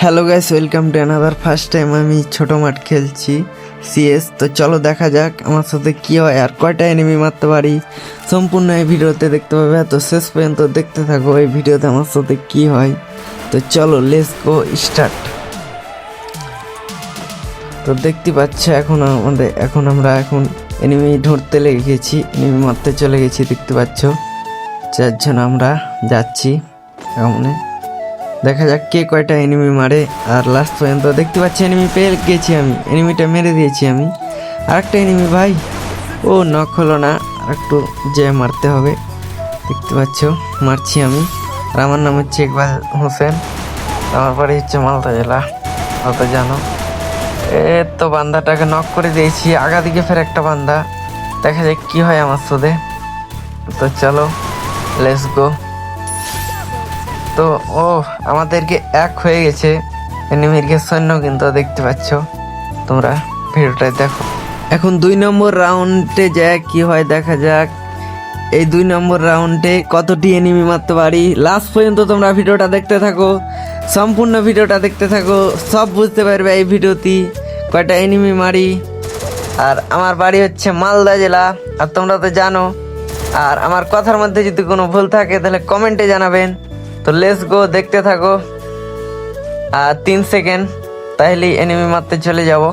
Hello guys, welcome to another. First time আমি ছোট মাঠ খেলছি সিএস। তো চলো দেখা যাক আমার সাথে কি হয় আর কয়টা এনিমি মারতে পারি। সম্পূর্ণ এই ভিডিওতে দেখতে পাবে, তো শেষ পর্যন্ত দেখতে থাকো এই ভিডিওতে আমার সাথে কি হয়। তো চলো লেটস গো স্টার্ট। তো দেখতে পাচ্ছ এখন আমরা এনিমি ধরতে লেগে গেছি, এনিমি মারতে চলে গেছি। দেখতে পাচ্ছ চারজন আমরা যাচ্ছি। এমন দেখা যাক কে কয়টা এনিমি মারে। আর লাস্ট পর্যন্ত দেখতে পাচ্ছি এনিমি পেয়ে গেছি, আমি এনিমিটা মেরে দিয়েছি। আমি আরেকটা এনিমি ভাই, ও নক হলো না, আরেকটু যে মারতে হবে। দেখতে পাচ্ছ মারছি আমি। আর আমার নাম হচ্ছে ইকবাল হোসেন, আমার বাড়ি হচ্ছে মালদা জেলা, হয়তো জানো। তো বান্দাটাকে নক করে দিয়েছি। আগা দিকে ফের একটা বান্দা, দেখা যাক কি হয় আমার সাথে। তো চলো লেটস গো। তো আমাদেরকে এক হয়ে গেছে এনিমির সৈন্য, কিন্তু দেখতে পাচ্ছ তোমরা ভিডিওটা দেখো। এখন 2 নম্বর রাউন্ডে যায় কি হয় দেখা যাক। এই 2 নম্বর রাউন্ডে কতটি এনিমি মারতে পারি। লাস্ট পর্যন্ত তোমরা ভিডিওটা দেখতে থাকো, সম্পূর্ণ ভিডিওটা দেখতে থাকো, সব বুঝতে পারবে এই ভিডিওতে কয়টা এনিমি মারি। আর আমার বাড়ি হচ্ছে মালদা জেলা, আর তোমরা তো জানো। আর আমার কথার মধ্যে যদি কোনো ভুল থাকে তাহলে কমেন্টে জানাবেন। তো লেটস গো, দেখতে থাকো। আর 3 সেকেন্ড তাহলেই এনিমি মারতে চলে যাব।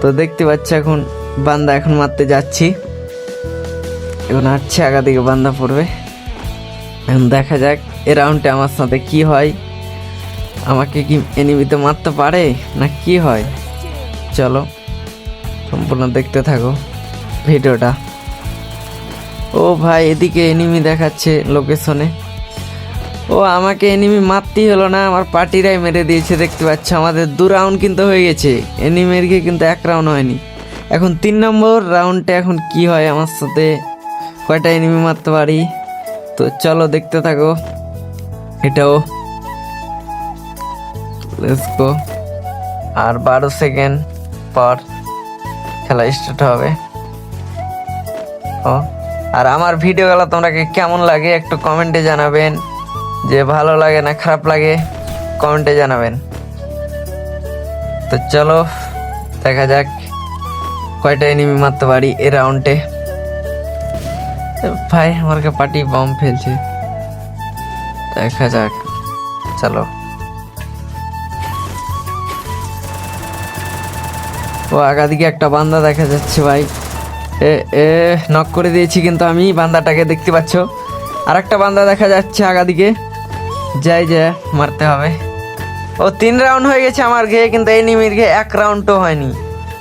তো দেখতে পাচ্ছ এখন বান্দা এখন মারতে যাচ্ছি। এখন আসছে আগা দিকে বান্দা পড়বে। এখন দেখা যাক এ রাউন্ডে আমার সাথে কি হয়, আমাকে কি এনিমিতে মারতে পারে না কি হয়। চলো সম্পূর্ণ দেখতে থাকো ভিডিওটা। ও ভাই, এদিকে এনিমি দেখাচ্ছে লোকেশনে। আমাকে এনিমি মারতেই হলো না, আমার পার্টিরাই মেরে দিয়েছে। দেখতে পাচ্ছ আমাদের 2 রাউন্ড কিন্তু হয়ে গেছে, এনিমির কিন্তু 1 রাউন্ড হয়নি। এখন 3 নম্বর রাউন্ডে এখন কি হয় আমার সাথে, কয়টা এনিমি মারতে পারি। তো চলো দেখতে থাকো এটাও। Let's go. আর 12 সেকেন্ড পর খেলা স্টার্ট হবে। আর আমার ভিডিওগুলো তোমরা কেমন লাগে একটু কমেন্টে জানাবেন, যে ভালো লাগে না খারাপ লাগে কমেন্টে জানাবেন। তো চলো দেখা যাক কয়টা এনিমি মারতে পারি এই রাউন্ডে। ভাই আমাকে পার্টি বম ফেলছে, দেখা যাক। চলো আগা দিকে একটা বান্দা দেখা যাচ্ছে ভাই। নক করে দিয়েছি কিন্তু আমি বান্দাটাকে, দেখতে পাচ্ছ। আর একটা বান্দা দেখা যাচ্ছে আগা দিকে, যাই মারতে হবে। 3 রাউন্ড হয়ে গেছে আমার ঘে, কিন্তু এনিমির ঘে 1 রাউন্ডও হয়নি।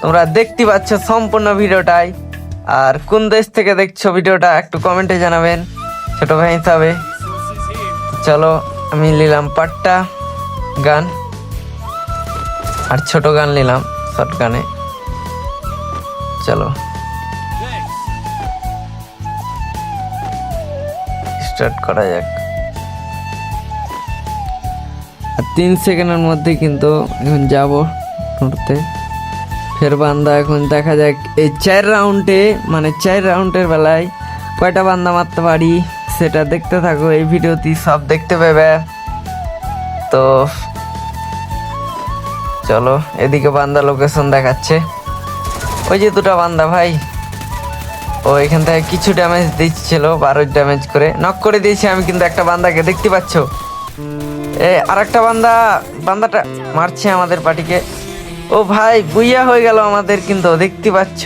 তোমরা দেখতে পাচ্ছ সম্পূর্ণ ভিডিওটাই। আর কোন দেশ থেকে দেখছো ভিডিওটা একটু কমেন্টে জানাবেন ছোট ভাই হিসাবে। চলো আমি নিলাম পাট্টা গান আর ছোট গান নিলাম শর্ট গানে। চলো স্টার্ট করা যাক। 3 সেকেন্ডের মধ্যে কিন্তু এখন যাবো ঢুঁড়তে। ফের বান্দা এখন দেখা যাক এই 4 রাউন্ডে, মানে 4 রাউন্ডের বেলায় কয়টা বান্দা মারতে পারি সেটা দেখতে থাকো এই ভিডিওতে, সব দেখতে পাবে। তো চলো এদিকে বান্দা লোকেশন দেখাচ্ছে, ওই যে 2টা বান্দা ভাই। এখান থেকে কিছু ড্যামেজ দিচ্ছিল, 12 ড্যামেজ করে নক করে দিয়েছি আমি কিন্তু একটা বান্দাকে, দেখতে পাচ্ছ। আর একটা বান্দাটা মারছে আমাদের পার্টিকে। ভাই বুইয়া হয়ে গেল আমাদের কিন্তু, দেখতে পাচ্ছ।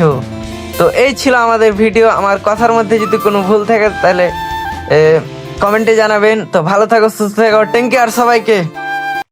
তো এই ছিল আমাদের ভিডিও। আমার কথার মধ্যে যদি কোনো ভুল থাকে তাহলে কমেন্টে জানাবেন। তো ভালো থাকো, সুস্থ থাকো, টেক কেয়ার সবাইকে।